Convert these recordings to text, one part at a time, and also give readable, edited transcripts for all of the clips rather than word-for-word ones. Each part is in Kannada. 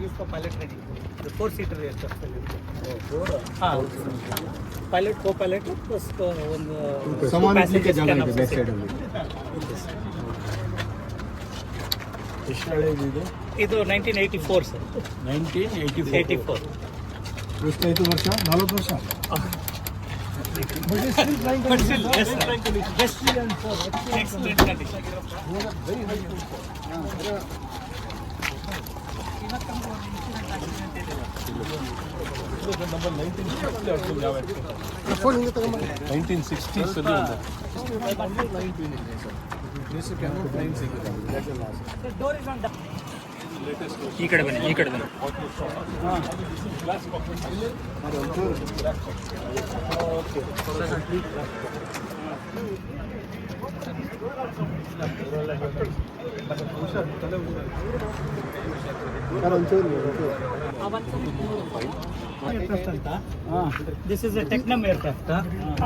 इसका pilot ready 4-seater aircraft pilot को पायलट प्लस ಒಂದು ಸಮಾನಕ್ಕೆ ಜಾಗ ಇದೆ ಬ್ಯಾಕ್ ಸೈಡ್ ಅಲ್ಲಿ. ಎಷ್ಟು ಹಳೆಯದು ಇದು 1984 ಸರ್. 1984. ಎಷ್ಟಾಯ್ತು ವರ್ಷ? 40 ವರ್ಷ. But still, yes, sir. Excellent condition. Very high. Number 1960s ಅಲ್ಲಿ ಒಂದು. ಈ ಕಡೆ ಬನ್ನಿ. This is a Tecnam aircraft.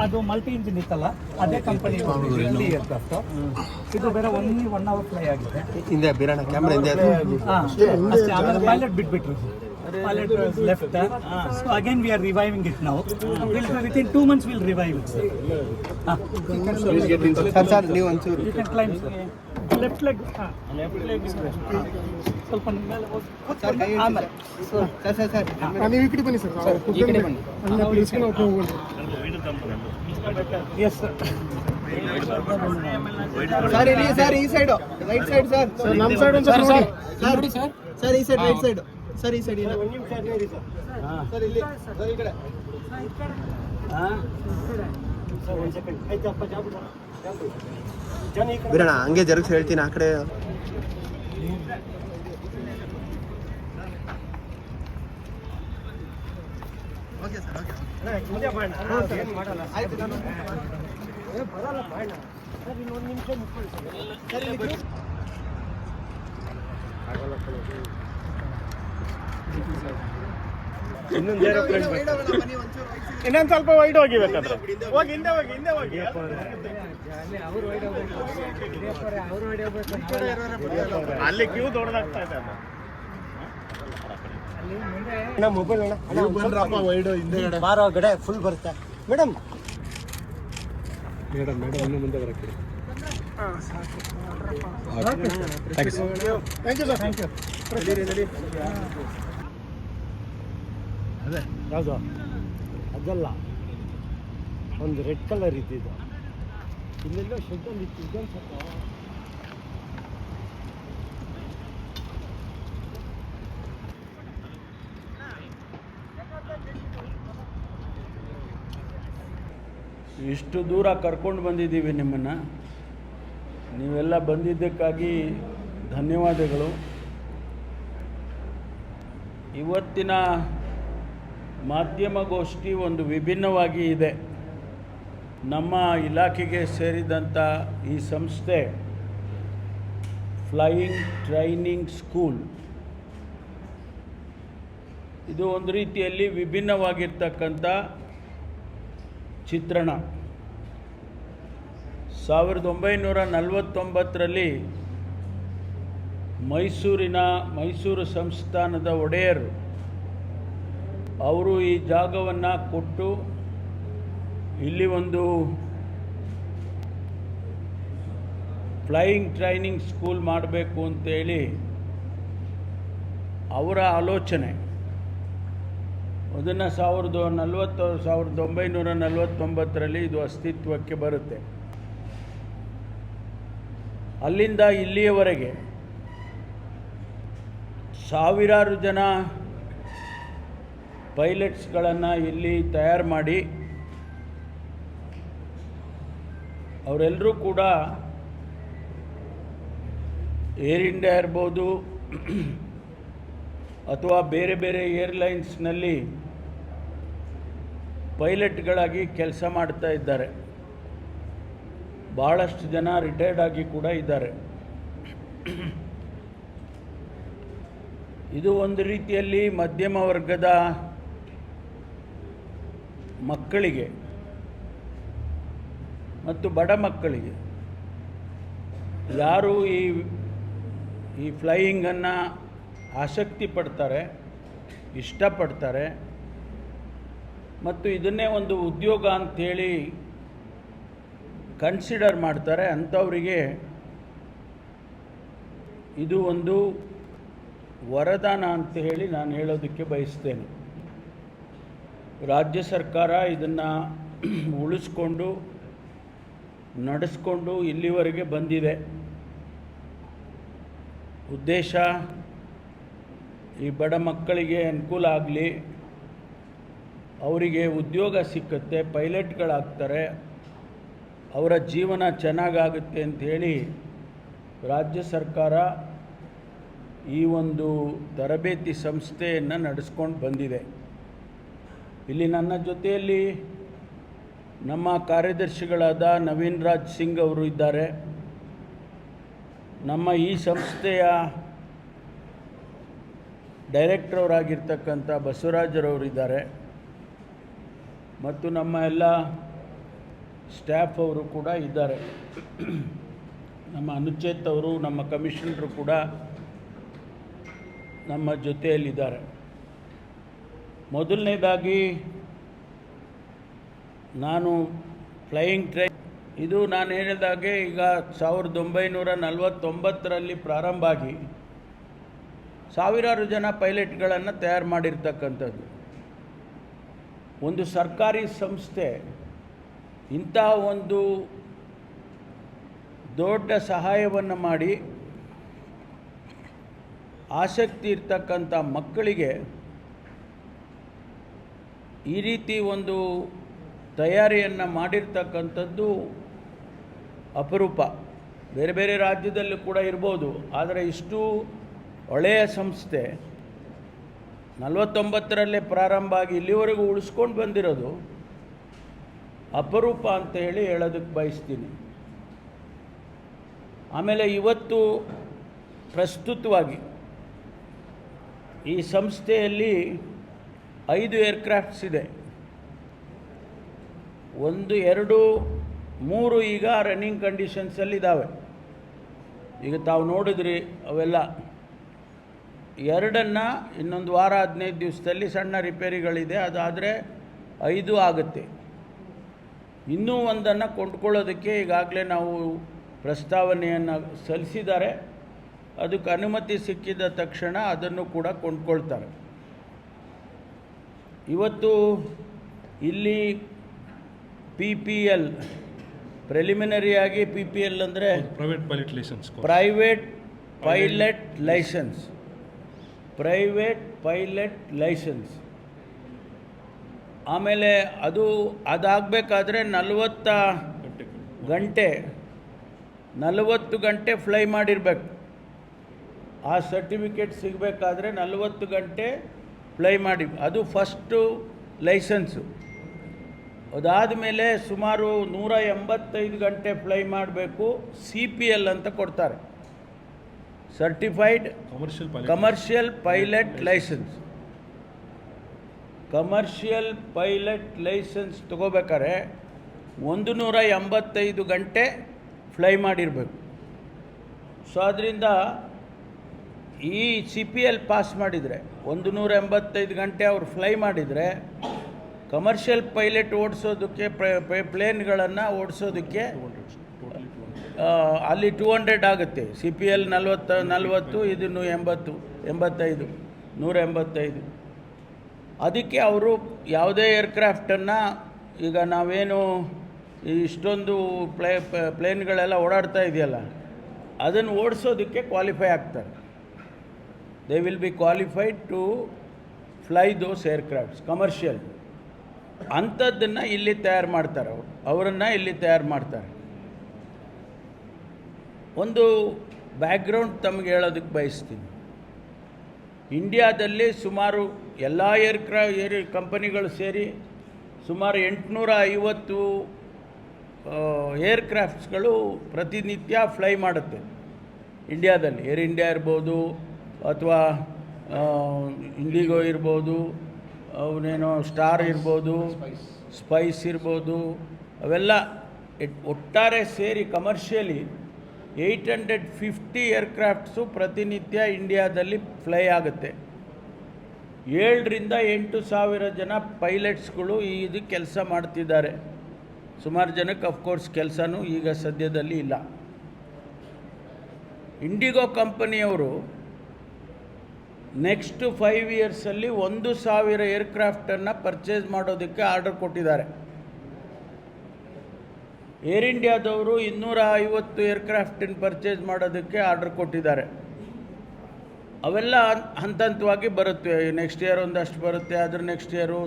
ಅದು ಮಲ್ಟಿ ಇಂಜಿನ್ ಇತ್ತಲ್ಲ, ಅದೇ ಕಂಪನಿ ಏರ್ಕ್ರಾಫ್ಟ್. ಇದು ಬೇರೆ ಓನ್ಲಿ 1 hour ಫ್ಲೈ ಆಗಿದೆ. ಹಿಂದೆ ಬೀರಣ್ಣ ಕ್ಯಾಮ್ರಾ ಹಿಂದೆ ಅಷ್ಟೇ. ಆಮೇಲೆ pilot ಬಿಟ್ಬಿಟ್ರು. Pilot was left. So again we are reviving it now. Within 2 months we'll revive it. Sir ನೀವು ಒಂಚೂರು You can climb. Left leg. ಸ್ವಲ್ಪ ಮೇಲೆ ಹೋಗಿ. ಆಮೇಲೆ ಸರ್ ನೀವು ಈ ಕಡೆ ಬನ್ನಿ ಸರ್. ಈ ಕಡೆ ಬನ್ನಿ. Yes sir. ಸರ್ ಇಲ್ಲಿ ಸರ್ ಈ ಸೈಡ್ ರೈಟ್ ಸೈಡ್ ಸರ್ ನಮ್ಮ ಸೈಡ್ ಒಂದು ಸರ್ ನೋಡಿ ಸರ್ ಈ ಸೈಡ್ ರೈಟ್ ಸೈಡ್ ಸರ್ ಈ ಸೈಡ್ ಇಲ್ಲ ಒಂದು ನಿಮಿಷ ನೋಡಿ ಸರ್. ಸರ್ ಇಲ್ಲಿ ಸರ್ ಈ ಕಡೆ ಒಂದು ಸೆಕೆಂಡ್ ಆಯ್ತಪ್ಪ. ಬೀರಣ್ಣ ಹಂಗೆ ಜರುಗಿಸಿ ಹೇಳ್ತೀನಿ ಆ ಕಡೆ. ಓಕೆ ಸರ್ ಓಕೆ ಮುಂದೆ ಬಾಣ. ಏನು ಮಾಡಲ್ಲ. ಆಯ್ತು ನಾನು ಬರಲ್ಲ ಬಾಣ. ಸರ್ ಇನ್ನೊಂದು ನಿಮಿಷ ನಿಂತ್ಕೊಳ್ಳಿ ಸರ್. ಇನ್ನೊಂದು ಏರೋಪ್ಲೇನ್ ಇನ್ನೊಂದು ಸ್ವಲ್ಪ ವೈಡ್ ಹೋಗಿ ಬೇಕಾದ್ರೆ ಹೋಗಿ ಹಿಂದೆ ಹೋಗಿ ಅಲ್ಲಿ ಕ್ಯೂ ದೊಡ್ಡದಾಗ್ತಾ ಇದೆ. ಮೊಬೈಲ್ ವೈಡ್ ಹಿಂದೆ ಬಾರೋ ಗಡೆ ಫುಲ್ ಬರುತ್ತೆ ಮೇಡಮ್ ಇನ್ನು ಮುಂದೆ ಬರಕ್ಕೆ. Thank you sir. ಅದೇ ಯಾವುದು ಅದಲ್ಲ, ಒಂದು ರೆಡ್ ಕಲರ್ ಇದ್ದಿದ್ದು ಇಲ್ಲೆಲ್ಲೋ ಶೆಡ್ಡಲ್ಲಿ ಇತ್ತು. ಇದೊಂದು ಸ್ವಲ್ಪ ಇಷ್ಟು ದೂರ ಕರ್ಕೊಂಡು ಬಂದಿದ್ದೀವಿ ನಿಮ್ಮನ್ನು. ನೀವೆಲ್ಲ ಬಂದಿದ್ದಕ್ಕಾಗಿ ಧನ್ಯವಾದಗಳು. ಇವತ್ತಿನ ಮಾಧ್ಯಮಗೋಷ್ಠಿ ಒಂದು ವಿಭಿನ್ನವಾಗಿ ಇದೆ. ನಮ್ಮ ಇಲಾಖೆಗೆ ಸೇರಿದಂಥ ಈ ಸಂಸ್ಥೆ ಫ್ಲೈಯಿಂಗ್ ಟ್ರೈನಿಂಗ್ ಸ್ಕೂಲ್, ಇದು ಒಂದು ರೀತಿಯಲ್ಲಿ ವಿಭಿನ್ನವಾಗಿರ್ತಕ್ಕಂಥ ಚಿತ್ರಣ. 1949ರಲ್ಲಿ ಮೈಸೂರು ಸಂಸ್ಥಾನದ ಒಡೆಯರು ಅವರು ಈ ಜಾಗವನ್ನು ಕೊಟ್ಟು ಇಲ್ಲಿ ಒಂದು ಫ್ಲೈಯಿಂಗ್ ಟ್ರೈನಿಂಗ್ ಸ್ಕೂಲ್ ಮಾಡಬೇಕು ಅಂತೇಳಿ ಅವರ ಆಲೋಚನೆ. ಅದನ್ನು 1949ರಲ್ಲಿ ಇದು ಅಸ್ತಿತ್ವಕ್ಕೆ ಬರುತ್ತೆ. ಅಲ್ಲಿಂದ ಇಲ್ಲಿಯವರೆಗೆ ಸಾವಿರಾರು ಜನ ಪೈಲಟ್ಸ್ಗಳನ್ನು ಇಲ್ಲಿ ತಯಾರು ಮಾಡಿ ಅವರೆಲ್ಲರೂ ಕೂಡ ಏರ್ ಇಂಡಿಯಾ ಇರ್ಬೋದು ಅಥವಾ ಬೇರೆ ಬೇರೆ ಏರ್ಲೈನ್ಸ್ನಲ್ಲಿ ಪೈಲಟ್ಗಳಾಗಿ ಕೆಲಸ ಮಾಡ್ತಾ ಇದ್ದಾರೆ. ಭಾಳಷ್ಟು ಜನ ರಿಟೈರ್ಡ್ ಆಗಿ ಕೂಡ ಇದ್ದಾರೆ. ಇದು ಒಂದು ರೀತಿಯಲ್ಲಿ ಮಧ್ಯಮ ವರ್ಗದ ಮಕ್ಕಳಿಗೆ ಮತ್ತು ಬಡ ಮಕ್ಕಳಿಗೆ ಯಾರು ಈ ಫ್ಲೈಯಿಂಗನ್ನು ಆಸಕ್ತಿ ಪಡ್ತಾರೆ, ಇಷ್ಟಪಡ್ತಾರೆ ಮತ್ತು ಇದನ್ನೇ ಒಂದು ಉದ್ಯೋಗ ಅಂಥೇಳಿ ಕನ್ಸಿಡರ್ ಮಾಡ್ತಾರೆ. ಅಂಥವರಿಗೆ ಇದು ಒಂದು ವರದಾನ ಅಂತ ಹೇಳಿ ನಾನು ಹೇಳೋದಕ್ಕೆ ಬಯಸ್ತೇನೆ. ರಾಜ್ಯ ಸರ್ಕಾರ ಇದನ್ನು ಉಳಿಸ್ಕೊಂಡು ನಡೆಸ್ಕೊಂಡು ಇಲ್ಲಿವರೆಗೆ ಬಂದಿದೆ. ಉದ್ದೇಶ ಈ ಬಡ ಮಕ್ಕಳಿಗೆ ಅನುಕೂಲ ಆಗಲಿ, ಅವರಿಗೆ ಉದ್ಯೋಗ ಸಿಕ್ಕತ್ತೆ, ಪೈಲಟ್ಗಳಾಗ್ತಾರೆ, ಅವರ ಜೀವನ ಚೆನ್ನಾಗಾಗುತ್ತೆ ಅಂಥೇಳಿ ರಾಜ್ಯ ಸರ್ಕಾರ ಈ ಒಂದು ತರಬೇತಿ ಸಂಸ್ಥೆಯನ್ನು ನಡೆಸ್ಕೊಂಡು ಬಂದಿದೆ. ಇಲ್ಲಿ ನನ್ನ ಜೊತೆಯಲ್ಲಿ ನಮ್ಮ ಕಾರ್ಯದರ್ಶಿಗಳಾದ ನವೀನ್ ರಾಜ್ ಸಿಂಗ್ ಅವರು ಇದ್ದಾರೆ, ನಮ್ಮ ಈ ಸಂಸ್ಥೆಯ ಡೈರೆಕ್ಟ್ರವರಾಗಿರ್ತಕ್ಕಂಥ ಬಸವರಾಜರವರಿದ್ದಾರೆ ಮತ್ತು ನಮ್ಮ ಎಲ್ಲ ಸ್ಟಾಫ್ ಅವರು ಕೂಡ ಇದ್ದಾರೆ. ನಮ್ಮ ಅನುಚೇತ್ ಅವರು, ನಮ್ಮ ಕಮಿಷನರು ಕೂಡ ನಮ್ಮ ಜೊತೆಯಲ್ಲಿದ್ದಾರೆ. ಮೊದಲನೇದಾಗಿ ನಾನು ಫ್ಲೈಯಿಂಗ್ ಟ್ರೈನ್ ಇದು ನಾನು ಹೇಳಿದಾಗೆ ಈಗ 1949ರಲ್ಲಿ ಪ್ರಾರಂಭ ಆಗಿ ಸಾವಿರಾರು ಜನ ಪೈಲಟ್ಗಳನ್ನು ತಯಾರು ಮಾಡಿರ್ತಕ್ಕಂಥದ್ದು. ಒಂದು ಸರ್ಕಾರಿ ಸಂಸ್ಥೆ ಇಂಥ ಒಂದು ದೊಡ್ಡ ಸಹಾಯವನ್ನು ಮಾಡಿ ಆಸಕ್ತಿ ಇರ್ತಕ್ಕಂಥ ಮಕ್ಕಳಿಗೆ ಈ ರೀತಿ ಒಂದು ತಯಾರಿಯನ್ನು ಮಾಡಿರ್ತಕ್ಕಂಥದ್ದು ಅಪರೂಪ. ಬೇರೆ ಬೇರೆ ರಾಜ್ಯದಲ್ಲೂ ಕೂಡ ಇರ್ಬೋದು, ಆದರೆ ಇಷ್ಟು ಒಳ್ಳೆಯ ಸಂಸ್ಥೆ 49ರಲ್ಲೇ ಪ್ರಾರಂಭ ಆಗಿ ಇಲ್ಲಿವರೆಗೂ ಉಳಿಸ್ಕೊಂಡು ಬಂದಿರೋದು ಅಪರೂಪ ಅಂತ ಹೇಳಿ ಹೇಳೋದಕ್ಕೆ ಬಯಸ್ತೀನಿ. ಆಮೇಲೆ ಇವತ್ತು ಪ್ರಸ್ತುತವಾಗಿ ಈ ಸಂಸ್ಥೆಯಲ್ಲಿ 5 ಏರ್ಕ್ರಾಫ್ಟ್ಸ್ ಇದೆ. 1, 2, 3 ಈಗ ರನ್ನಿಂಗ್ ಕಂಡೀಷನ್ಸಲ್ಲಿದ್ದಾವೆ. ಈಗ ತಾವು ನೋಡಿದ್ರಿ ಅವೆಲ್ಲ. 2 ಇನ್ನೊಂದು ವಾರ 15 ದಿವಸದಲ್ಲಿ ಸಣ್ಣ ರಿಪೇರಿಗಳಿದೆ, ಅದಾದರೆ 5 ಆಗುತ್ತೆ. ಇನ್ನೂ 1 ಕೊಂಡ್ಕೊಳ್ಳೋದಕ್ಕೆ ಈಗಾಗಲೇ ನಾವು ಪ್ರಸ್ತಾವನೆಯನ್ನು ಸಲ್ಲಿಸಿದ್ದಾರೆ. ಅದಕ್ಕೆ ಅನುಮತಿ ಸಿಕ್ಕಿದ ತಕ್ಷಣ ಅದನ್ನು ಕೂಡ ಕೊಂಡ್ಕೊಳ್ತಾರೆ. ಇವತ್ತು ಇಲ್ಲಿ PPL ಪ್ರಿಲಿಮಿನರಿಯಾಗಿ PPL ಅಂದರೆ private pilot licence, private pilot licence. ಆಮೇಲೆ ಅದಾಗಬೇಕಾದ್ರೆ 40 ಗಂಟೆ ಫ್ಲೈ ಮಾಡಿರಬೇಕು. ಆ ಸರ್ಟಿಫಿಕೇಟ್ ಸಿಗಬೇಕಾದ್ರೆ 40 ಗಂಟೆ ಫ್ಲೈ ಮಾಡಿ, ಅದು ಫಸ್ಟು ಲೈಸೆನ್ಸು. ಅದಾದ ಮೇಲೆ ಸುಮಾರು 185 ಗಂಟೆ ಫ್ಲೈ ಮಾಡಬೇಕು. CPL ಅಂತ ಕೊಡ್ತಾರೆ, certified commercial pilot licence. Commercial pilot licence ತಗೋಬೇಕಾದ್ರೆ 185 ಗಂಟೆ ಫ್ಲೈ ಮಾಡಿರಬೇಕು. ಸೊ ಅದರಿಂದ ಈ CPL ಪಾಸ್ ಮಾಡಿದರೆ 185 ಗಂಟೆ ಅವ್ರು ಫ್ಲೈ ಮಾಡಿದರೆ ಕಮರ್ಷಿಯಲ್ ಪೈಲಟ್ ಓಡಿಸೋದಕ್ಕೆ ಪ್ಲೇನ್ಗಳನ್ನು ಓಡಿಸೋದಕ್ಕೆ ಅಲ್ಲಿ 200 ಆಗುತ್ತೆ. CPL 40, ಇದನ್ನು 85. ಅದಕ್ಕೆ ಅವರು ಯಾವುದೇ ಏರ್ಕ್ರಾಫ್ಟನ್ನು ಈಗ ನಾವೇನು ಇಷ್ಟೊಂದು ಪ್ಲೇನ್ಗಳೆಲ್ಲ ಓಡಾಡ್ತಾ ಇದೆಯಲ್ಲ, ಅದನ್ನು ಓಡಿಸೋದಕ್ಕೆ ಕ್ವಾಲಿಫೈ ಆಗ್ತಾರೆ. They will be qualified to fly those aircrafts commercial. ಅಂಥದ್ದನ್ನು ಇಲ್ಲಿ ತಯಾರು ಮಾಡ್ತಾರೆ, ಅವರನ್ನು ಇಲ್ಲಿ ತಯಾರು ಮಾಡ್ತಾರೆ. ಒಂದು ಬ್ಯಾಕ್ಗ್ರೌಂಡ್ ತಮಗೆ ಹೇಳೋದಕ್ಕೆ ಬಯಸ್ತೀನಿ. ಇಂಡಿಯಾದಲ್ಲಿ ಸುಮಾರು ಎಲ್ಲ ಕಂಪನಿಗಳು ಸೇರಿ ಸುಮಾರು 850 ಏರ್ಕ್ರಾಫ್ಟ್ಸ್ಗಳು ಪ್ರತಿನಿತ್ಯ ಫ್ಲೈ ಮಾಡುತ್ತೆ ಇಂಡಿಯಾದಲ್ಲಿ. ಏರ್ ಇಂಡಿಯಾ ಇರ್ಬೋದು, ಅಥವಾ ಇಂಡಿಗೋ ಇರ್ಬೋದು, ಅವನೇನೋ ಸ್ಟಾರ್ ಇರ್ಬೋದು, ಸ್ಪೈಸ್ ಇರ್ಬೋದು, ಅವೆಲ್ಲ ಒಟ್ಟಾರೆ ಸೇರಿ ಕಮರ್ಷಿಯಲಿ 850 ಏರ್ಕ್ರಾಫ್ಟ್ಸು ಪ್ರತಿನಿತ್ಯ ಇಂಡಿಯಾದಲ್ಲಿ ಫ್ಲೈ ಆಗುತ್ತೆ. 7,000 to 8,000 ಜನ ಪೈಲಟ್ಸ್ಗಳು ಇದು ಕೆಲಸ ಮಾಡ್ತಿದ್ದಾರೆ. ಸುಮಾರು ಜನಕ್ಕೆ ಅಫ್ಕೋರ್ಸ್ ಕೆಲಸನೂ ಈಗ ಸದ್ಯದಲ್ಲಿ ಇಲ್ಲ. ಇಂಡಿಗೋ ಕಂಪನಿಯವರು ನೆಕ್ಸ್ಟ್ 5 ಇಯರ್ಸಲ್ಲಿ 1,000 ಏರ್ಕ್ರಾಫ್ಟನ್ನು ಪರ್ಚೇಸ್ ಮಾಡೋದಕ್ಕೆ ಆರ್ಡರ್ ಕೊಟ್ಟಿದ್ದಾರೆ. ಏರ್ ಇಂಡಿಯಾದವರು 250 ಏರ್ಕ್ರಾಫ್ಟನ್ನು ಪರ್ಚೇಸ್ ಮಾಡೋದಕ್ಕೆ ಆರ್ಡರ್ ಕೊಟ್ಟಿದ್ದಾರೆ. ಅವೆಲ್ಲ ಹಂತ ಹಂತವಾಗಿ ಬರುತ್ತೆ. ನೆಕ್ಸ್ಟ್ ಇಯರ್ ಒಂದಷ್ಟು ಬರುತ್ತೆ, ಅದ್ರ ನೆಕ್ಸ್ಟ್ ಇಯರು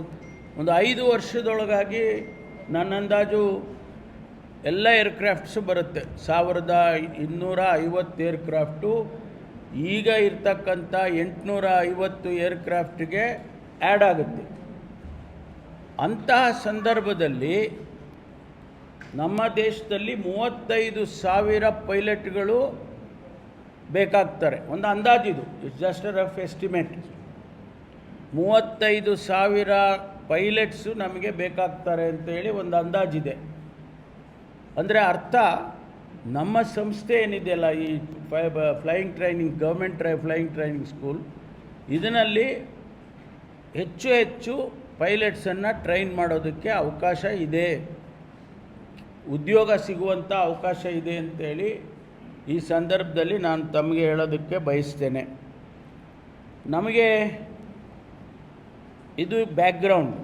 ಒಂದು 5 ವರ್ಷದೊಳಗಾಗಿ ನನ್ನ ಅಂದಾಜು ಎಲ್ಲ ಏರ್ಕ್ರಾಫ್ಟ್ಸು ಬರುತ್ತೆ. 1,250 ಏರ್ಕ್ರಾಫ್ಟು ಈಗ ಇರ್ತಕ್ಕಂಥ 850 ಏರ್ಕ್ರಾಫ್ಟ್ಗೆ ಆ್ಯಡ್ ಆಗುತ್ತೆ. ಅಂತಹ ಸಂದರ್ಭದಲ್ಲಿ ನಮ್ಮ ದೇಶದಲ್ಲಿ 35,000 ಪೈಲಟ್ಗಳು ಬೇಕಾಗ್ತಾರೆ. ಒಂದು ಅಂದಾಜಿದು, it's just a rough estimate. 35,000 pilots ನಮಗೆ ಬೇಕಾಗ್ತಾರೆ ಅಂತೇಳಿ ಒಂದು ಅಂದಾಜಿದೆ. ಅಂದರೆ ಅರ್ಥ, ನಮ್ಮ ಸಂಸ್ಥೆ ಏನಿದೆಯಲ್ಲ ಈ flying training, government flying training school, ಇದರಲ್ಲಿ ಹೆಚ್ಚು ಪೈಲಟ್ಸನ್ನು ಟ್ರೈನ್ ಮಾಡೋದಕ್ಕೆ ಅವಕಾಶ ಇದೆ, ಉದ್ಯೋಗ ಸಿಗುವಂಥ ಅವಕಾಶ ಇದೆ ಅಂತೇಳಿ ಈ ಸಂದರ್ಭದಲ್ಲಿ ನಾನು ತಮಗೆ ಹೇಳೋದಕ್ಕೆ ಬಯಸ್ತೇನೆ. ನಮಗೆ ಇದು ಬ್ಯಾಕ್ಗ್ರೌಂಡ್.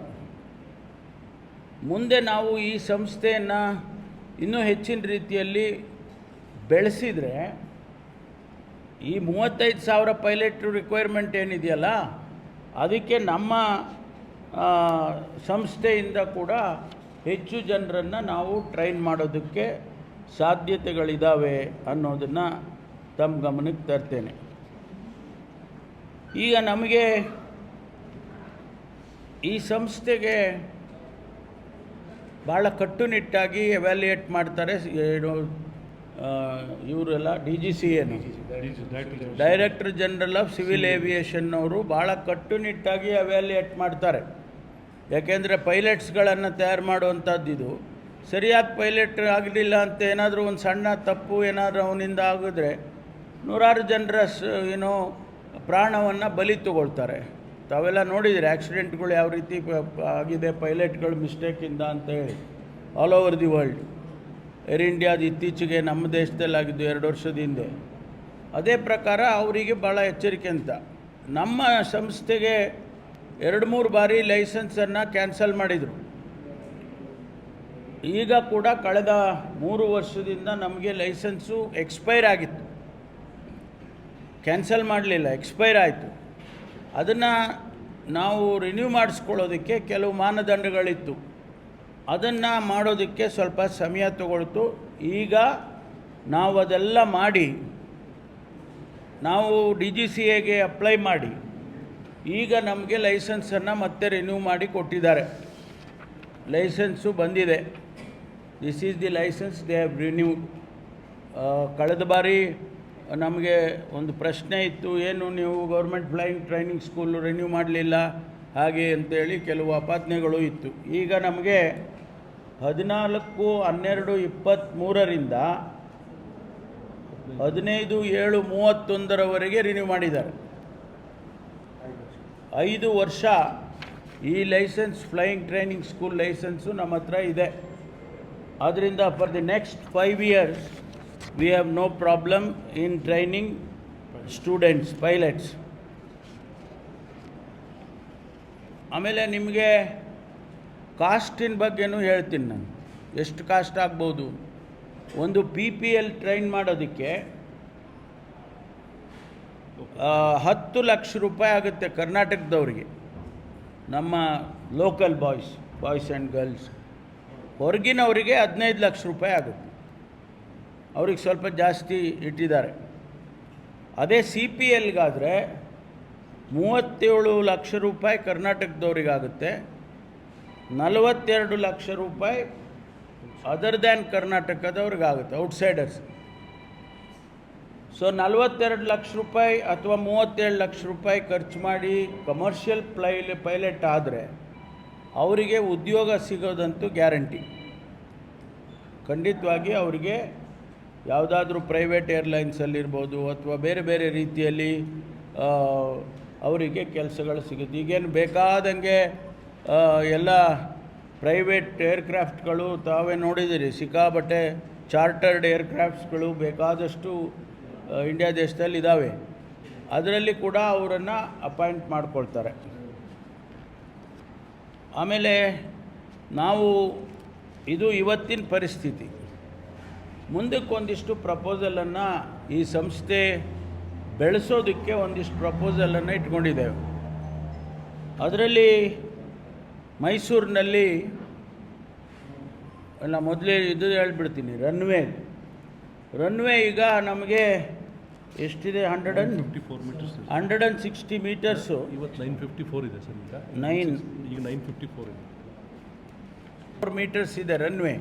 ಮುಂದೆ ನಾವು ಈ ಸಂಸ್ಥೆಯನ್ನು ಇನ್ನೂ ಹೆಚ್ಚಿನ ರೀತಿಯಲ್ಲಿ ಬೆಳೆಸಿದರೆ ಈ 35,000 ಪೈಲಟ್ ರಿಕ್ವೈರ್ಮೆಂಟ್ ಏನಿದೆಯಲ್ಲ, ಅದಕ್ಕೆ ನಮ್ಮ ಸಂಸ್ಥೆಯಿಂದ ಕೂಡ ಹೆಚ್ಚು ಜನರನ್ನು ನಾವು ಟ್ರೈನ್ ಮಾಡೋದಕ್ಕೆ ಸಾಧ್ಯತೆಗಳಿದ್ದಾವೆ ಅನ್ನೋದನ್ನು ತಮ್ಮ ಗಮನಕ್ಕೆ ತರ್ತೇನೆ. ಈಗ ನಮಗೆ ಈ ಸಂಸ್ಥೆಗೆ ಭಾಳ ಕಟ್ಟುನಿಟ್ಟಾಗಿ ಎವ್ಯಾಲ್ಯೂಯೇಟ್ ಮಾಡ್ತಾರೆ. ಇವರೆಲ್ಲ DGCA, director general of civil aviation ಅವರು ಭಾಳ ಕಟ್ಟುನಿಟ್ಟಾಗಿ ಎವ್ಯಾಲ್ಯೂಯೇಟ್ ಮಾಡ್ತಾರೆ. ಯಾಕೆಂದರೆ ಪೈಲಟ್ಸ್ಗಳನ್ನು ತಯಾರು ಮಾಡುವಂಥದ್ದು ಇದು. ಸರಿಯಾಗಿ ಪೈಲಟ್ ಆಗಲಿಲ್ಲ ಅಂತ ಏನಾದರೂ ಒಂದು ಸಣ್ಣ ತಪ್ಪು ಏನಾದರೂ ಅವನಿಂದ ಆಗಿದ್ರೆ ನೂರಾರು ಜನರ ಪ್ರಾಣವನ್ನು ಬಲಿ ತಗೊಳ್ತಾರೆ. ತಾವೆಲ್ಲ ನೋಡಿದರೆ ಆಕ್ಸಿಡೆಂಟ್ಗಳು ಯಾವ ರೀತಿ ಆಗಿದೆ ಪೈಲಟ್ಗಳು ಮಿಸ್ಟೇಕಿಂದ ಅಂತ ಹೇಳಿ all over the world. Air ಇಂಡಿಯಾದ ಇತ್ತೀಚೆಗೆ ನಮ್ಮ ದೇಶದಲ್ಲಾಗಿದ್ದು 2 ವರ್ಷದ ಹಿಂದೆ. ಅದೇ ಪ್ರಕಾರ ಅವರಿಗೆ ಭಾಳ ಎಚ್ಚರಿಕೆ ಅಂತ ನಮ್ಮ ಸಂಸ್ಥೆಗೆ 2-3 ಬಾರಿ ಲೈಸೆನ್ಸನ್ನು ಕ್ಯಾನ್ಸಲ್ ಮಾಡಿದರು. ಈಗ ಕೂಡ ಕಳೆದ 3 ವರ್ಷದಿಂದ ನಮಗೆ ಲೈಸೆನ್ಸು ಎಕ್ಸ್ಪೈರ್ ಆಗಿತ್ತು. ಕ್ಯಾನ್ಸಲ್ ಮಾಡಲಿಲ್ಲ, ಎಕ್ಸ್ಪೈರ್ ಆಯಿತು. ಅದನ್ನು ನಾವು ರಿನ್ಯೂ ಮಾಡಿಸ್ಕೊಳ್ಳೋದಕ್ಕೆ ಕೆಲವು ಮಾನದಂಡಗಳಿತ್ತು. ಅದನ್ನು ಮಾಡೋದಕ್ಕೆ ಸ್ವಲ್ಪ ಸಮಯ ತಗೊಳ್ತು. ಈಗ ನಾವು ಅದೆಲ್ಲ ಮಾಡಿ ನಾವು DGCAಗೆ ಅಪ್ಲೈ ಮಾಡಿ ಈಗ ನಮಗೆ ಲೈಸೆನ್ಸನ್ನು ಮತ್ತೆ ರಿನ್ಯೂ ಮಾಡಿ ಕೊಟ್ಟಿದ್ದಾರೆ. ಲೈಸೆನ್ಸು ಬಂದಿದೆ. This is the licence they have renewed. ಕಳೆದ ಬಾರಿ ನಮಗೆ ಒಂದು ಪ್ರಶ್ನೆ ಇತ್ತು, ಏನು ನೀವು government flying training school renew ಮಾಡಲಿಲ್ಲ ಹಾಗೆ ಅಂತೇಳಿ ಕೆಲವು ಆಪಾದನೆಗಳು ಇತ್ತು. ಈಗ ನಮಗೆ 14/12/23ರಿಂದ 15/7/31 ರಿನ್ಯೂ ಮಾಡಿದ್ದಾರೆ. 5 ವರ್ಷ ಈ licence flying training school licence ನಮ್ಮ ಹತ್ರ ಇದೆ. ಆದ್ದರಿಂದ for the next 5 years we have no problem in training students, pilots. ಆಮೇಲೆ ನಿಮಗೆ ಕಾಸ್ಟಿನ ಬಗ್ಗೆನೂ ಹೇಳ್ತೀನಿ ನಾನು, ಎಷ್ಟು ಕಾಸ್ಟ್ ಆಗ್ಬೋದು. ಒಂದು PPL ಟ್ರೈನ್ ಮಾಡೋದಕ್ಕೆ 10 ಲಕ್ಷ ರೂಪಾಯಿ ಆಗುತ್ತೆ ಕರ್ನಾಟಕದವರಿಗೆ, ನಮ್ಮ ಲೋಕಲ್ ಬಾಯ್ಸ್ ಆ್ಯಂಡ್ ಗರ್ಲ್ಸ್. ಹೊರಗಿನವರಿಗೆ 15 ಲಕ್ಷ ರೂಪಾಯಿ ಆಗುತ್ತೆ. ಅವ್ರಿಗೆ ಸ್ವಲ್ಪ ಜಾಸ್ತಿ ಇಟ್ಟಿದ್ದಾರೆ. ಅದೇ CPLಗಾದರೆ 37 ಲಕ್ಷ ರೂಪಾಯಿ ಕರ್ನಾಟಕದವ್ರಿಗಾಗುತ್ತೆ, 42 ಲಕ್ಷ ರೂಪಾಯಿ ಅದರ್ ದ್ಯಾನ್ ಕರ್ನಾಟಕದವ್ರಿಗಾಗುತ್ತೆ, ಔಟ್ಸೈಡರ್ಸ್. ಸೊ 42 ಲಕ್ಷ ರೂಪಾಯಿ ಅಥವಾ 37 ಲಕ್ಷ ರೂಪಾಯಿ ಖರ್ಚು ಮಾಡಿ ಕಮರ್ಷಿಯಲ್ ಪೈಲಟ್ ಆದರೆ ಅವರಿಗೆ ಉದ್ಯೋಗ ಸಿಗೋದಂತೂ ಗ್ಯಾರಂಟಿ. ಖಂಡಿತವಾಗಿ ಅವರಿಗೆ ಯಾವುದಾದ್ರೂ ಪ್ರೈವೇಟ್ ಏರ್ಲೈನ್ಸಲ್ಲಿರ್ಬೋದು ಅಥವಾ ಬೇರೆ ಬೇರೆ ರೀತಿಯಲ್ಲಿ ಅವರಿಗೆ ಕೆಲಸಗಳು ಸಿಗುತ್ತೆ. ಈಗೇನು ಬೇಕಾದಂಗೆ ಎಲ್ಲ ಪ್ರೈವೇಟ್ ಏರ್ಕ್ರಾಫ್ಟ್ಗಳು ತಾವೇ ನೋಡಿದ್ದೀರಿ, ಸಿಕ್ಕಾಬಟ್ಟೆ ಚಾರ್ಟರ್ಡ್ ಏರ್ಕ್ರಾಫ್ಟ್ಸ್ಗಳು ಬೇಕಾದಷ್ಟು ಇಂಡಿಯಾ ದೇಶದಲ್ಲಿ ಇದ್ದಾವೆ. ಅದರಲ್ಲಿ ಕೂಡ ಅವರನ್ನು ಅಪಾಯಿಂಟ್ ಮಾಡ್ಕೊಳ್ತಾರೆ. ಆಮೇಲೆ ನಾವು ಇದು ಇವತ್ತಿನ ಪರಿಸ್ಥಿತಿ. ಮುಂದಕ್ಕೆ ಒಂದಿಷ್ಟು ಪ್ರಪೋಸಲನ್ನು ಈ ಸಂಸ್ಥೆ ಬೆಳೆಸೋದಕ್ಕೆ ಒಂದಿಷ್ಟು ಪ್ರಪೋಸಲನ್ನು ಇಟ್ಕೊಂಡಿದ್ದೇವೆ. ಅದರಲ್ಲಿ ಮೈಸೂರಿನಲ್ಲಿ ಮೊದಲೇ ಇದು ಹೇಳ್ಬಿಡ್ತೀನಿ, ರನ್ವೇ ಈಗ ನಮಗೆ ಎಷ್ಟಿದೆ? 160 ಮೀಟರ್ಸು. ಇವತ್ತು 954 ಇದೆ ಸರ್. ಈಗ 954 ಇದೆ. 4 ಮೀಟರ್ಸ್ ಇದೆ ರನ್ವೇ.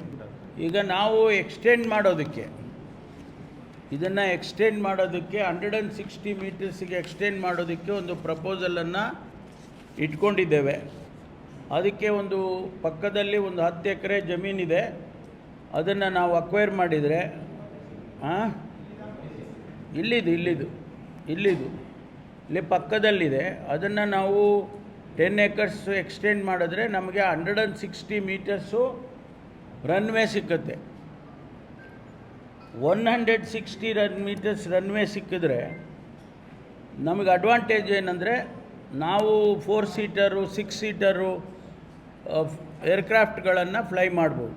ಈಗ ನಾವು ಎಕ್ಸ್ಟೆಂಡ್ ಮಾಡೋದಕ್ಕೆ, ಇದನ್ನು ಎಕ್ಸ್ಟೆಂಡ್ ಮಾಡೋದಕ್ಕೆ 160 ಮೀಟರ್ಸಿಗೆ ಎಕ್ಸ್ಟೆಂಡ್ ಮಾಡೋದಕ್ಕೆ ಒಂದು ಪ್ರಪೋಸಲನ್ನು ಇಟ್ಕೊಂಡಿದ್ದೇವೆ. ಅದಕ್ಕೆ ಒಂದು ಪಕ್ಕದಲ್ಲಿ ಒಂದು 10 ಎಕರೆ ಜಮೀನಿದೆ, ಅದನ್ನು ನಾವು ಅಕ್ವೈರ್ ಮಾಡಿದರೆ ಇಲ್ಲಿ ಪಕ್ಕದಲ್ಲಿದೆ, ಅದನ್ನು ನಾವು 10 ಎಕರ್ಸ್ ಎಕ್ಸ್ಟೆಂಡ್ ಮಾಡಿದ್ರೆ ನಮಗೆ 160 ಮೀಟರ್ಸು ರನ್ವೇ ಸಿಕ್ಕುತ್ತೆ. 160 ಮೀಟರ್ಸ್ ರನ್ವೇ ಸಿಕ್ಕಿದ್ರೆ ನಮಗೆ ಅಡ್ವಾಂಟೇಜ್ ಏನಂದರೆ, ನಾವು 4 ಸೀಟರು 6 ಸೀಟರು ಏರ್ಕ್ರಾಫ್ಟ್ಗಳನ್ನು ಫ್ಲೈ ಮಾಡ್ಬೋದು.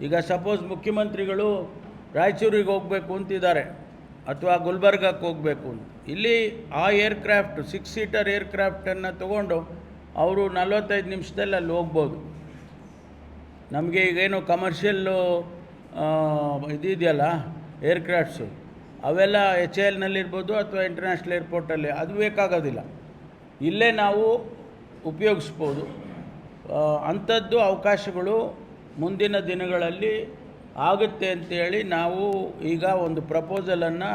ಈಗ ಸಪೋಸ್ ಮುಖ್ಯಮಂತ್ರಿಗಳು ರಾಯಚೂರಿಗೆ ಹೋಗಬೇಕು ಅಂತಿದ್ದಾರೆ ಅಥವಾ ಗುಲ್ಬರ್ಗಕ್ಕೆ ಹೋಗಬೇಕು ಅಂತ, ಇಲ್ಲಿ ಆ ಏರ್ಕ್ರಾಫ್ಟ್ 6 ಸೀಟರ್ ಏರ್ಕ್ರಾಫ್ಟನ್ನು ತೊಗೊಂಡು ಅವರು 45 ನಿಮಿಷದಲ್ಲಿ ಅಲ್ಲಿ ಹೋಗ್ಬೋದು. ನಮಗೆ ಈಗೇನು ಕಮರ್ಷಿಯಲ್ಲು ಇದೆಯಲ್ಲ ಏರ್ಕ್ರಾಫ್ಟ್ಸು, ಅವೆಲ್ಲ HALನಲ್ಲಿರ್ಬೋದು ಅಥವಾ ಇಂಟರ್ನ್ಯಾಷನಲ್ ಏರ್ಪೋರ್ಟಲ್ಲಿ, ಅದು ಬೇಕಾಗೋದಿಲ್ಲ, ಇಲ್ಲೇ ನಾವು ಉಪಯೋಗಿಸ್ಬೋದು. ಅಂಥದ್ದು ಅವಕಾಶಗಳು ಮುಂದಿನ ದಿನಗಳಲ್ಲಿ ಆಗುತ್ತೆ ಅಂತೇಳಿ ನಾವು ಈಗ ಒಂದು ಪ್ರಪೋಸಲನ್ನು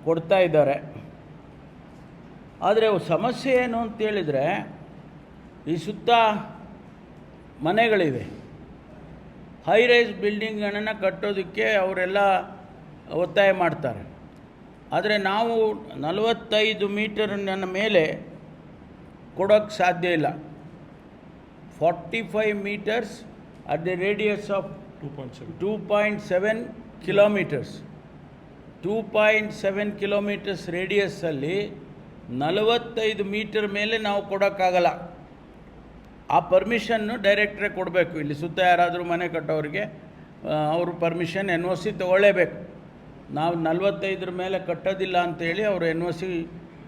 ಕೊಡ್ತಾ ಇದ್ದಾರೆ. ಆದರೆ ಸಮಸ್ಯೆ ಏನು ಅಂತೇಳಿದರೆ, ಈ ಸುತ್ತ ಮನೆಗಳಿವೆ, ಹೈ ರೈಸ್ ಬಿಲ್ಡಿಂಗ್ಗಳನ್ನು ಕಟ್ಟೋದಕ್ಕೆ ಅವರೆಲ್ಲ ಒತ್ತಾಯ ಮಾಡ್ತಾರೆ. ಆದರೆ ನಾವು 45 ಮೀಟರ್ನ ಮೇಲೆ ಕೊಡೋಕ್ಕೆ ಸಾಧ್ಯ ಇಲ್ಲ. 45 metres at the radius of 2.7 kilometres. 2.7 kilometres ರೇಡಿಯಸ್ಸಲ್ಲಿ 45 ಮೀಟರ್ ಮೇಲೆ ನಾವು ಕೊಡೋಕ್ಕಾಗಲ್ಲ. ಆ ಪರ್ಮಿಷನ್ನು ಡೈರೆಕ್ಟ್ರೇ ಕೊಡಬೇಕು. ಇಲ್ಲಿ ಸುತ್ತ ಯಾರಾದರೂ ಮನೆ ಕಟ್ಟೋರಿಗೆ ಅವರು ಪರ್ಮಿಷನ್ NOC ತೊಗೊಳ್ಳೇಬೇಕು. ನಾವು 45 ಮೇಲೆ ಕಟ್ಟೋದಿಲ್ಲ ಅಂತೇಳಿ ಅವರು NOC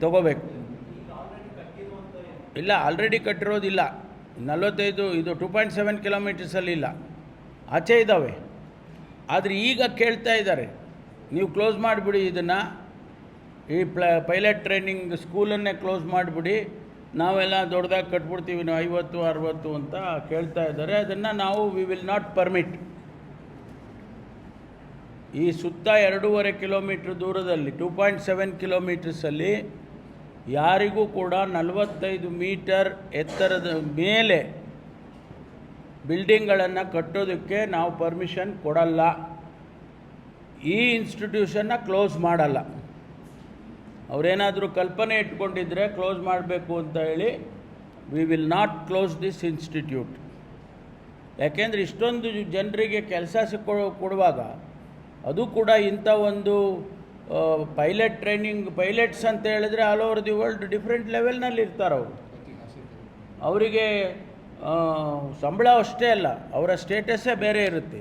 ತೊಗೋಬೇಕು. ಇಲ್ಲ, ಆಲ್ರೆಡಿ ಕಟ್ಟಿರೋದಿಲ್ಲ 45, ಇದು 2.7 ಕಿಲೋಮೀಟರ್ಸಲ್ಲಿ ಇಲ್ಲ, ಆಚೆ ಇದ್ದಾವೆ. ಆದರೆ ಈಗ ಕೇಳ್ತಾ ಇದ್ದಾರೆ, ನೀವು ಕ್ಲೋಸ್ ಮಾಡಿಬಿಡಿ ಇದನ್ನು, ಈ ಪೈಲಟ್ ಟ್ರೈನಿಂಗ್ ಸ್ಕೂಲನ್ನೇ ಕ್ಲೋಸ್ ಮಾಡಿಬಿಡಿ, ನಾವೆಲ್ಲ ದೊಡ್ಡದಾಗಿ ಕಟ್ಬಿಡ್ತೀವಿ, ನಾವು 50-60 ಅಂತ ಕೇಳ್ತಾ ಇದ್ದಾರೆ. ಅದನ್ನು ನಾವು ವಿ ವಿಲ್ ನಾಟ್ ಪರ್ಮಿಟ್. ಈ ಸುತ್ತ 2.5 ಕಿಲೋಮೀಟ್ರ್ ದೂರದಲ್ಲಿ 2.7 ಕಿಲೋಮೀಟರ್ಸಲ್ಲಿ ಯಾರಿಗೂ ಕೂಡ 45 ಮೀಟರ್ ಎತ್ತರದ ಮೇಲೆ ಬಿಲ್ಡಿಂಗ್ಗಳನ್ನು ಕಟ್ಟೋದಕ್ಕೆ ನಾವು ಪರ್ಮಿಷನ್ ಕೊಡಲ್ಲ. ಈ ಇನ್ಸ್ಟಿಟ್ಯೂಷನ್ನ ಕ್ಲೋಸ್ ಮಾಡಲ್ಲ. ಅವರೇನಾದರೂ ಕಲ್ಪನೆ ಇಟ್ಕೊಂಡಿದ್ರೆ ಕ್ಲೋಸ್ ಮಾಡಬೇಕು ಅಂತ ಹೇಳಿ, we will not close this institute. ಯಾಕೆಂದರೆ ಇಷ್ಟೊಂದು ಜನರಿಗೆ ಕೆಲಸ ಕೊಡುವಾಗ ಅದು ಕೂಡ ಇಂಥ ಒಂದು ಪೈಲಟ್ ಟ್ರೈನಿಂಗ್, ಪೈಲಟ್ಸ್ ಅಂತ ಹೇಳಿದ್ರೆ all over the world different ಲೆವೆಲ್ನಲ್ಲಿ ಇರ್ತಾರೆ ಅವರು. ಅವರಿಗೆ ಸಂಬಳ ಅಷ್ಟೇ ಅಲ್ಲ, ಅವರ ಸ್ಟೇಟಸ್ಸೇ ಬೇರೆ ಇರುತ್ತೆ.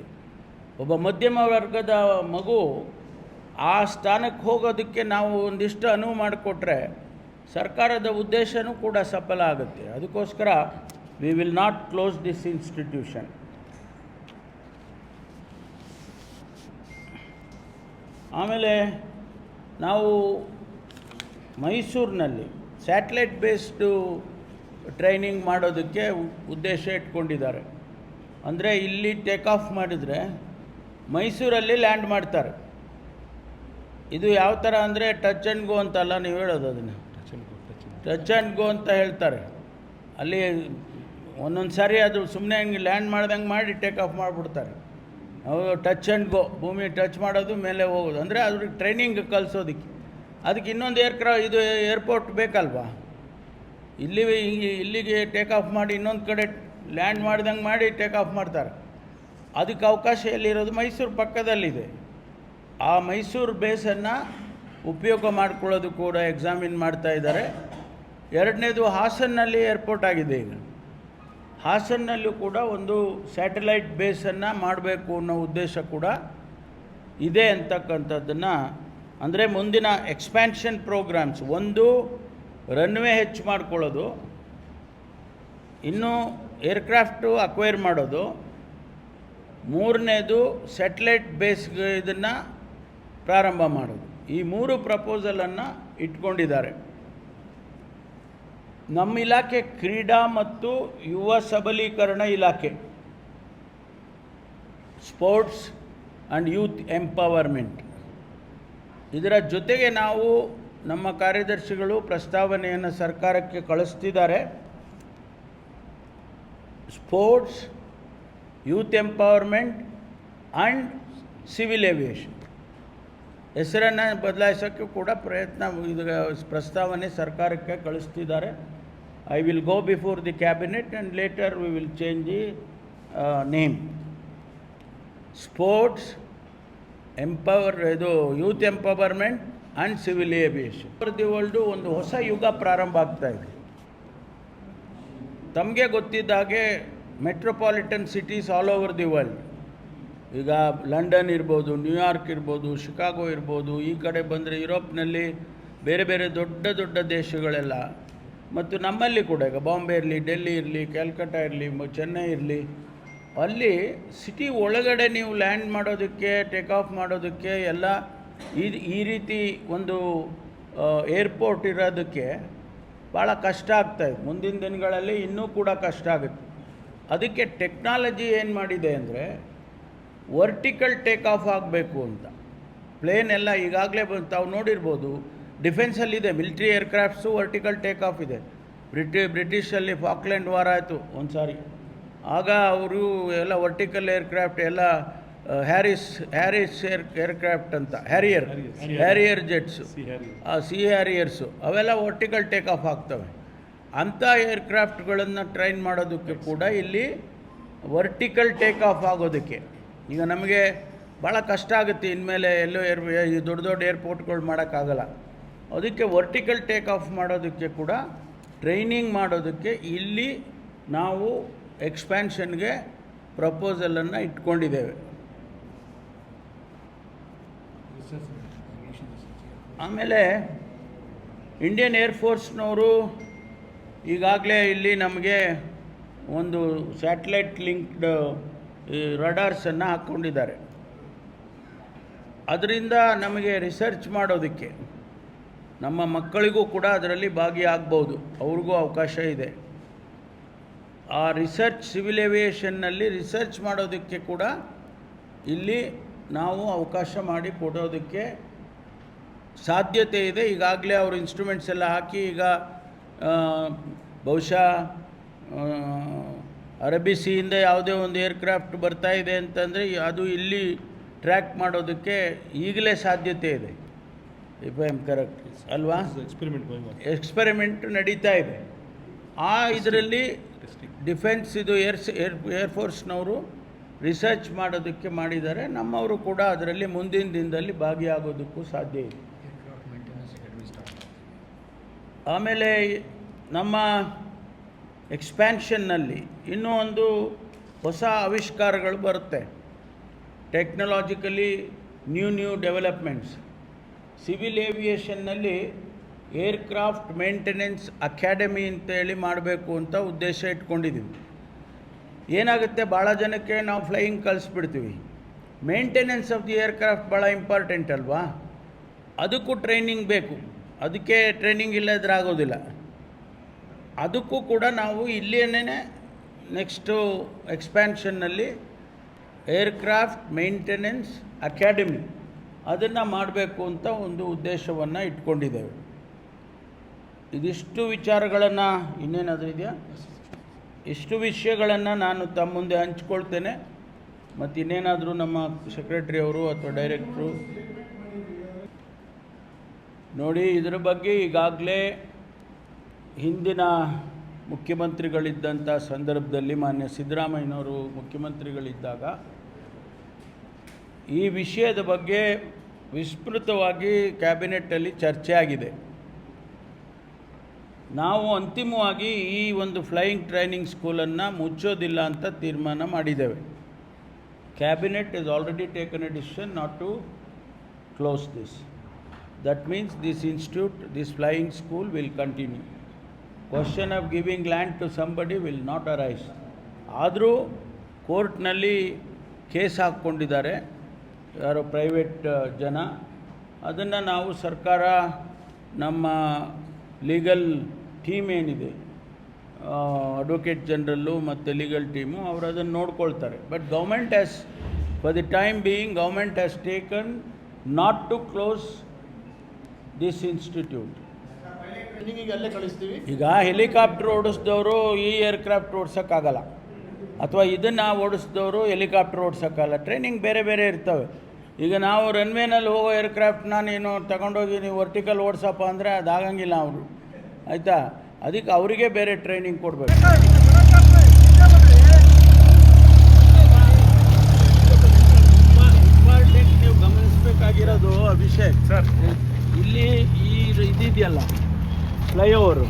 ಒಬ್ಬ ಮಧ್ಯಮ ವರ್ಗದ ಮಗು ಆ ಸ್ಥಾನಕ್ಕೆ ಹೋಗೋದಕ್ಕೆ ನಾವು ಒಂದಿಷ್ಟು ಅನುವು ಮಾಡಿಕೊಟ್ರೆ ಸರ್ಕಾರದ ಉದ್ದೇಶನೂ ಕೂಡ ಸಫಲ ಆಗುತ್ತೆ. ಅದಕ್ಕೋಸ್ಕರ we will not close this institution. ಆಮೇಲೆ ನಾವು ಮೈಸೂರಿನಲ್ಲಿ ಸ್ಯಾಟಲೈಟ್ ಬೇಸ್ಡು ಟ್ರೈನಿಂಗ್ ಮಾಡೋದಕ್ಕೆ ಉದ್ದೇಶ ಇಟ್ಕೊಂಡಿದ್ದಾರೆ. ಅಂದರೆ ಇಲ್ಲಿ ಟೇಕ್ ಆಫ್ ಮಾಡಿದರೆ ಮೈಸೂರಲ್ಲಿ ಲ್ಯಾಂಡ್ ಮಾಡ್ತಾರೆ. ಇದು ಯಾವ ಥರ ಅಂದರೆ ಟಚ್ ಆ್ಯಂಡ್ ಗೋ ಅಂತಲ್ಲ ನೀವು ಹೇಳೋದು, ಅದನ್ನು ಟಚ್ ಆ್ಯಂಡ್ ಗೋ ಅಂತ ಹೇಳ್ತಾರೆ. ಅಲ್ಲಿ ಒಂದೊಂದು ಸಾರಿ ಅದು ಸುಮ್ಮನೆ ಹಂಗೆ ಲ್ಯಾಂಡ್ ಮಾಡ್ದಂಗೆ ಮಾಡಿ ಟೇಕ್ ಆಫ್ ಮಾಡಿಬಿಡ್ತಾರೆ. ಅವರು ಟಚ್ ಆ್ಯಂಡ್ ಗೋ, ಭೂಮಿ ಟಚ್ ಮಾಡೋದು ಮೇಲೆ ಹೋಗೋದು, ಅಂದರೆ ಅವ್ರಿಗೆ ಟ್ರೈನಿಂಗ್ ಕಲಿಸೋದಕ್ಕೆ. ಅದಕ್ಕೆ ಇನ್ನೊಂದು ಇದು ಏರ್ಪೋರ್ಟ್ ಬೇಕಲ್ವಾ? ಇಲ್ಲಿಗೆ ಟೇಕ್ ಆಫ್ ಮಾಡಿ ಇನ್ನೊಂದು ಕಡೆ ಲ್ಯಾಂಡ್ ಮಾಡ್ದಂಗೆ ಮಾಡಿ ಟೇಕ್ ಆಫ್ ಮಾಡ್ತಾರೆ. ಅದಕ್ಕೆ ಅವಕಾಶ ಎಲ್ಲಿರೋದು? ಮೈಸೂರು ಪಕ್ಕದಲ್ಲಿದೆ. ಆ ಮೈಸೂರು ಬೇಸನ್ನು ಉಪಯೋಗ ಮಾಡಿಕೊಳ್ಳೋದು ಕೂಡ ಎಕ್ಸಾಮಿನ್ ಮಾಡ್ತಾ ಇದ್ದಾರೆ. ಎರಡನೇದು ಹಾಸನ್ನಲ್ಲಿ ಏರ್ಪೋರ್ಟ್ ಆಗಿದೆ. ಈಗ ಹಾಸನ್ನಲ್ಲೂ ಕೂಡ ಒಂದು ಸ್ಯಾಟಲೈಟ್ ಬೇಸನ್ನು ಮಾಡಬೇಕು ಅನ್ನೋ ಉದ್ದೇಶ ಕೂಡ ಇದೆ ಅಂತಕ್ಕಂಥದ್ದನ್ನು, ಅಂದರೆ ಮುಂದಿನ ಎಕ್ಸ್ಪ್ಯಾನ್ಷನ್ ಪ್ರೋಗ್ರಾಮ್ಸ್, ಒಂದು ರನ್ವೇ ಹೆಚ್ಚು ಮಾಡ್ಕೊಳ್ಳೋದು, ಇನ್ನು ಏರ್ಕ್ರಾಫ್ಟು ಅಕ್ವೈರ್ ಮಾಡೋದು, ಮೂರನೇದು ಸ್ಯಾಟಲೈಟ್ ಬೇಸ್ ಇದನ್ನು ಪ್ರಾರಂಭ ಮಾಡೋದು. ಈ 3 ಪ್ರಪೋಸಲನ್ನು ಇಟ್ಕೊಂಡಿದ್ದಾರೆ. ನಮ್ಮ ಇಲಾಖೆ ಕ್ರೀಡಾ ಮತ್ತು ಯುವ ಸಬಲೀಕರಣ ಇಲಾಖೆ, ಸ್ಪೋರ್ಟ್ಸ್ ಆ್ಯಂಡ್ ಯೂತ್ ಎಂಪವರ್ಮೆಂಟ್. ಇದರ ಜೊತೆಗೆ ನಾವು ನಮ್ಮ ಕಾರ್ಯದರ್ಶಿಗಳು ಪ್ರಸ್ತಾವನೆಯನ್ನು ಸರ್ಕಾರಕ್ಕೆ ಕಳಿಸ್ತಿದ್ದಾರೆ. Sports, youth empowerment and civil aviation ಹೆಸರನ್ನು ಬದಲಾಯಿಸೋಕ್ಕೆ ಕೂಡ ಪ್ರಸ್ತಾವನೆ ಸರ್ಕಾರಕ್ಕೆ ಕಳಿಸ್ತಿದ್ದಾರೆ. I will go before the cabinet and later we will change the name. Sports, youth empowerment and civil aviation for the world ಒಂದು ಹೊಸ ಯುಗ ಪ್ರಾರಂಭ ಆಗ್ತಾ ಇದೆ. ತಮಗೆ ಗೊತ್ತಿದ್ದ ಹಾಗೆ metropolitan cities all over the world, ಈಗ ಲಂಡನ್ ಇರ್ಬೋದು, ನ್ಯೂಯಾರ್ಕ್ ಇರ್ಬೋದು, ಶಿಕಾಗೋ ಇರ್ಬೋದು, ಈ ಕಡೆ ಬಂದರೆ ಯುರೋಪ್ನಲ್ಲಿ ಬೇರೆ ಬೇರೆ ದೊಡ್ಡ ದೊಡ್ಡ ದೇಶಗಳೆಲ್ಲ, ಮತ್ತು ನಮ್ಮಲ್ಲಿ ಕೂಡ ಈಗ ಬಾಂಬೆ ಇರಲಿ, ಡೆಲ್ಲಿ ಇರಲಿ, ಕ್ಯಾಲ್ಕಟಾ ಇರಲಿ, ಚೆನ್ನೈ ಇರಲಿ, ಅಲ್ಲಿ ಸಿಟಿ ಒಳಗಡೆ ನೀವು ಲ್ಯಾಂಡ್ ಮಾಡೋದಕ್ಕೆ, ಟೇಕ್ ಆಫ್ ಮಾಡೋದಕ್ಕೆ ಎಲ್ಲ ಈ ರೀತಿ ಒಂದು ಏರ್ಪೋರ್ಟ್ ಇರೋದಕ್ಕೆ ಭಾಳ ಕಷ್ಟ ಆಗ್ತಾಯಿದೆ. ಮುಂದಿನ ದಿನಗಳಲ್ಲಿ ಇನ್ನೂ ಕೂಡ ಕಷ್ಟ ಆಗುತ್ತೆ. ಅದಕ್ಕೆ ಟೆಕ್ನಾಲಜಿ ಏನು ಮಾಡಿದೆ ಅಂದರೆ ವರ್ಟಿಕಲ್ ಟೇಕ್ ಆಫ್ ಆಗಬೇಕು ಅಂತ. ಪ್ಲೇನ್ ಎಲ್ಲ ಈಗಾಗಲೇ ತಾವು ನೋಡಿರ್ಬೋದು, ಡಿಫೆನ್ಸಲ್ಲಿದೆ, ಮಿಲಿಟ್ರಿ ಏರ್ಕ್ರಾಫ್ಟ್ಸು ವರ್ಟಿಕಲ್ ಟೇಕ್ ಆಫ್ ಇದೆ. ಬ್ರಿಟಿಷಲ್ಲಿ ಫಾಕ್ಲ್ಯಾಂಡ್ ವಾರ್ ಆಯಿತು ಒಂದು ಸಾರಿ, ಆಗ ಅವರು ಎಲ್ಲ ವರ್ಟಿಕಲ್ ಏರ್ಕ್ರಾಫ್ಟ್ ಎಲ್ಲ ಹ್ಯಾರಿಸ್ ಏರ್ಕ್ರಾಫ್ಟ್ ಅಂತ, ಹ್ಯಾರಿಯರ್ ಜೆಟ್ಸು, ಸಿ ಹ್ಯಾರಿಯರ್ಸು, ಅವೆಲ್ಲ ವರ್ಟಿಕಲ್ ಟೇಕ್ ಆಫ್ ಆಗ್ತವೆ. ಅಂಥ ಏರ್ಕ್ರಾಫ್ಟ್ಗಳನ್ನು ಟ್ರೈನ್ ಮಾಡೋದಕ್ಕೆ ಕೂಡ ಇಲ್ಲಿ ವರ್ಟಿಕಲ್ ಟೇಕ್ ಆಫ್ ಆಗೋದಕ್ಕೆ ಈಗ ನಮಗೆ ಭಾಳ ಕಷ್ಟ ಆಗುತ್ತೆ. ಇನ್ಮೇಲೆ ಎಲ್ಲೋ ಈ ದೊಡ್ಡ ದೊಡ್ಡ ಏರ್ಪೋರ್ಟ್ಗಳು ಮಾಡೋಕ್ಕಾಗಲ್ಲ. ಅದಕ್ಕೆ ವರ್ಟಿಕಲ್ ಟೇಕ್ ಆಫ್ ಮಾಡೋದಕ್ಕೆ ಕೂಡ ಟ್ರೈನಿಂಗ್ ಮಾಡೋದಕ್ಕೆ ಇಲ್ಲಿ ನಾವು ಎಕ್ಸ್ಪ್ಯಾನ್ಷನ್ಗೆ ಪ್ರಪೋಸಲನ್ನು ಇಟ್ಕೊಂಡಿದ್ದೇವೆ. ಆಮೇಲೆ ಇಂಡಿಯನ್ ಏರ್ಫೋರ್ಸ್ನವರು ಈಗಾಗಲೇ ಇಲ್ಲಿ ನಮಗೆ ಒಂದು ಸ್ಯಾಟಲೈಟ್ ಲಿಂಕ್ಡ್ ರಡಾರ್ಸನ್ನು ಹಾಕ್ಕೊಂಡಿದ್ದಾರೆ. ಅದರಿಂದ ನಮಗೆ ರಿಸರ್ಚ್ ಮಾಡೋದಕ್ಕೆ ನಮ್ಮ ಮಕ್ಕಳಿಗೂ ಕೂಡ ಅದರಲ್ಲಿ ಭಾಗಿಯಾಗ್ಬೋದು, ಅವ್ರಿಗೂ ಅವಕಾಶ ಇದೆ. ಆ ರಿಸರ್ಚ್, ಸಿವಿಲ್ ಏವಿಯೇಷನ್ನಲ್ಲಿ ರಿಸರ್ಚ್ ಮಾಡೋದಕ್ಕೆ ಕೂಡ ಇಲ್ಲಿ ನಾವು ಅವಕಾಶ ಮಾಡಿ ಕೊಡೋದಕ್ಕೆ ಸಾಧ್ಯತೆ ಇದೆ. ಈಗಾಗಲೇ ಅವರು ಇನ್ಸ್ಟ್ರೂಮೆಂಟ್ಸ್ ಎಲ್ಲ ಹಾಕಿ ಈಗ ಬಹುಶಃ ಅರಬ್ಬಿ ಸೀಯಿಂದ ಯಾವುದೇ ಒಂದು ಏರ್ಕ್ರಾಫ್ಟ್ ಬರ್ತಾ ಇದೆ ಅಂತಂದರೆ ಅದು ಇಲ್ಲಿ ಟ್ರ್ಯಾಕ್ ಮಾಡೋದಕ್ಕೆ ಈಗಲೇ ಸಾಧ್ಯತೆ ಇದೆ. ಇಫ್ ಐ ಆಮ್ ಕರೆಕ್ಟ್ ಅಲ್ವಾ? ಎಕ್ಸ್ಪೆರಿಮೆಂಟ್ ನಡೀತಾ ಇದೆ. ಆ ಇದರಲ್ಲಿ ಡಿಫೆನ್ಸ್ ಇದು ಏರ್ಫೋರ್ಸ್ನವರು ರಿಸರ್ಚ್ ಮಾಡೋದಕ್ಕೆ ಮಾಡಿದ್ದಾರೆ. ನಮ್ಮವರು ಕೂಡ ಅದರಲ್ಲಿ ಮುಂದಿನ ದಿನದಲ್ಲಿ ಭಾಗಿಯಾಗೋದಕ್ಕೂ ಸಾಧ್ಯ ಇದೆ. ಆಮೇಲೆ ನಮ್ಮ ಎಕ್ಸ್ಪ್ಯಾನ್ಷನ್ನಲ್ಲಿ ಇನ್ನೂ ಒಂದು ಹೊಸ ಆವಿಷ್ಕಾರಗಳು ಬರುತ್ತೆ. Technologically new developments. ಸಿವಿಲ್ ಏವಿಯೇಷನ್ನಲ್ಲಿ ಏರ್ಕ್ರಾಫ್ಟ್ ಮೇಂಟೆನೆನ್ಸ್ ಅಕಾಡೆಮಿ ಅಂತೇಳಿ ಮಾಡಬೇಕು ಅಂತ ಉದ್ದೇಶ ಇಟ್ಕೊಂಡಿದ್ದೀವಿ. ಏನಾಗುತ್ತೆ, ಭಾಳ ಜನಕ್ಕೆ ನಾವು ಫ್ಲೈಯಿಂಗ್ ಕಲಿಸ್ಬಿಡ್ತೀವಿ. ಮೇಂಟೆನೆನ್ಸ್ ಆಫ್ ದಿ ಏರ್ಕ್ರಾಫ್ಟ್ ಭಾಳ ಇಂಪಾರ್ಟೆಂಟ್ ಅಲ್ವಾ? ಅದಕ್ಕೂ ಟ್ರೈನಿಂಗ್ ಬೇಕು. ಅದಕ್ಕೆ ಟ್ರೈನಿಂಗ್ ಇಲ್ಲದ್ರೆ ಆಗೋದಿಲ್ಲ. ಅದಕ್ಕೂ ಕೂಡ ನಾವು ಇಲ್ಲೇನೇ ನೆಕ್ಸ್ಟು ಎಕ್ಸ್ಪ್ಯಾನ್ಷನ್ನಲ್ಲಿ ಏರ್ಕ್ರಾಫ್ಟ್ ಮೇಂಟೆನೆನ್ಸ್ ಅಕಾಡೆಮಿ ಅದನ್ನು ಮಾಡಬೇಕು ಅಂತ ಒಂದು ಉದ್ದೇಶವನ್ನು ಇಟ್ಕೊಂಡಿದ್ದೇವೆ. ಇದಿಷ್ಟು ವಿಚಾರಗಳನ್ನು, ಇನ್ನೇನಾದರೂ ಇದೆಯಾ? ಇಷ್ಟು ವಿಷಯಗಳನ್ನು ನಾನು ತಮ್ಮ ಮುಂದೆ ಹಂಚ್ಕೊಳ್ತೇನೆ. ಮತ್ತು ಇನ್ನೇನಾದರೂ ನಮ್ಮ ಸೆಕ್ರೆಟ್ರಿ ಅವರು ಅಥವಾ ಡೈರೆಕ್ಟ್ರು ನೋಡಿ. ಇದರ ಬಗ್ಗೆ ಈಗಾಗಲೇ ಹಿಂದಿನ ಮುಖ್ಯಮಂತ್ರಿಗಳಿದ್ದಂಥ ಸಂದರ್ಭದಲ್ಲಿ ಮಾನ್ಯ ಸಿದ್ದರಾಮಯ್ಯನವರು ಮುಖ್ಯಮಂತ್ರಿಗಳಿದ್ದಾಗ ಈ ವಿಷಯದ ಬಗ್ಗೆ ವಿಸ್ತೃತವಾಗಿ ಕ್ಯಾಬಿನೆಟ್ಟಲ್ಲಿ ಚರ್ಚೆ ಆಗಿದೆ. ನಾವು ಅಂತಿಮವಾಗಿ ಈ ಒಂದು ಫ್ಲೈಯಿಂಗ್ ಟ್ರೈನಿಂಗ್ ಸ್ಕೂಲನ್ನು ಮುಚ್ಚೋದಿಲ್ಲ ಅಂತ ತೀರ್ಮಾನ ಮಾಡಿದ್ದೇವೆ. Cabinet is already taken a decision not to close this. That means this institute, this flying school will continue. Question of giving land to somebody will not arise. ಆದರೂ ಕೋರ್ಟ್ನಲ್ಲಿ ಕೇಸ್ ಹಾಕ್ಕೊಂಡಿದ್ದಾರೆ ಯಾರೋ ಪ್ರೈವೇಟ್ ಜನ. ಅದನ್ನು ನಾವು ಸರ್ಕಾರ, ನಮ್ಮ ಲೀಗಲ್ ಟೀಮ್ ಏನಿದೆ, ಅಡ್ವೊಕೇಟ್ ಜನರಲ್ಲು ಮತ್ತು ಲೀಗಲ್ ಟೀಮು, ಅವರು ಅದನ್ನು ನೋಡ್ಕೊಳ್ತಾರೆ. But government has, for the time being, government has taken not to close this institute. ಈಗ ಹೆಲಿಕಾಪ್ಟರ್ ಓಡಿಸಿದವರು ಈ ಏರ್ಕ್ರಾಫ್ಟ್ ಓಡಿಸೋಕ್ಕಾಗಲ್ಲ, ಅಥವಾ ಇದನ್ನು ಓಡಿಸಿದವರು ಹೆಲಿಕಾಪ್ಟರ್ ಓಡಿಸೋಕ್ಕಾಗಲ್ಲ. ಟ್ರೈನಿಂಗ್ ಬೇರೆ ಬೇರೆ ಇರ್ತವೆ. ಈಗ ನಾವು ರನ್ವೇನಲ್ಲಿ ಹೋಗೋ ಏರ್ಕ್ರಾಫ್ಟ್ನ ನೀನು ತಗೊಂಡೋಗಿ ನೀವು ವರ್ಟಿಕಲ್ ಓಡಿಸಪ್ಪ ಅಂದರೆ ಅದಾಗಂಗಿಲ್ಲ ಅವರು, ಆಯಿತಾ? ಅದಕ್ಕೆ ಅವರಿಗೆ ಬೇರೆ ಟ್ರೈನಿಂಗ್ ಕೊಡಬೇಕು. ಇಂಪಾರ್ಟೆಂಟ್ ನೀವು ಗಮನಿಸಬೇಕಾಗಿರೋದು ಅಭಿಷೇಕ್ ಸರ್, ಇಲ್ಲಿ ಇದಿದೆಯಲ್ಲ ಫ್ಲೈಓವರು,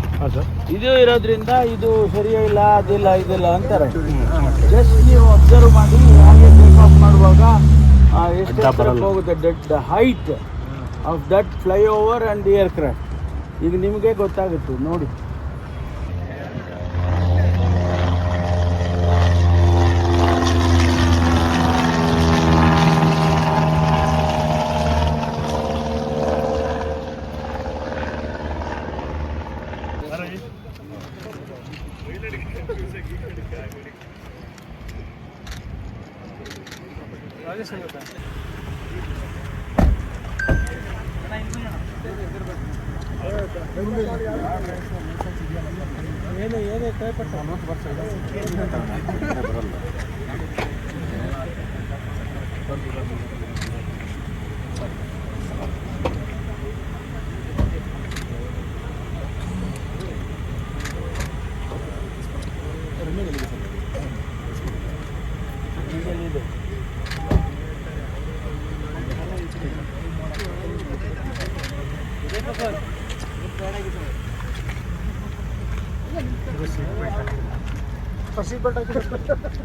ಇದು ಇರೋದ್ರಿಂದ ಇದು ಸರಿಯೇ ಇಲ್ಲ, ಅದಿಲ್ಲ ಇದಿಲ್ಲ ಅಂತಾರೆ. ಜಸ್ಟ್ ನೀವು ಅಬ್ಸರ್ವ್ ಮಾಡಿ, ಹಾಗೆ ಟೇಕ್ ಆಫ್ ಮಾಡುವಾಗ ಎಷ್ಟು ಹೋಗುತ್ತೆ the height of that flyover and the aircraft, ಈಗ ನಿಮಗೆ ಗೊತ್ತಾಗುತ್ತೆ ನೋಡಿ. ಏನೇ ಕೈಪಟ್ಟ ಸೀಟ್ ಬೆಲ್ಟ್ ಹಾಕಿ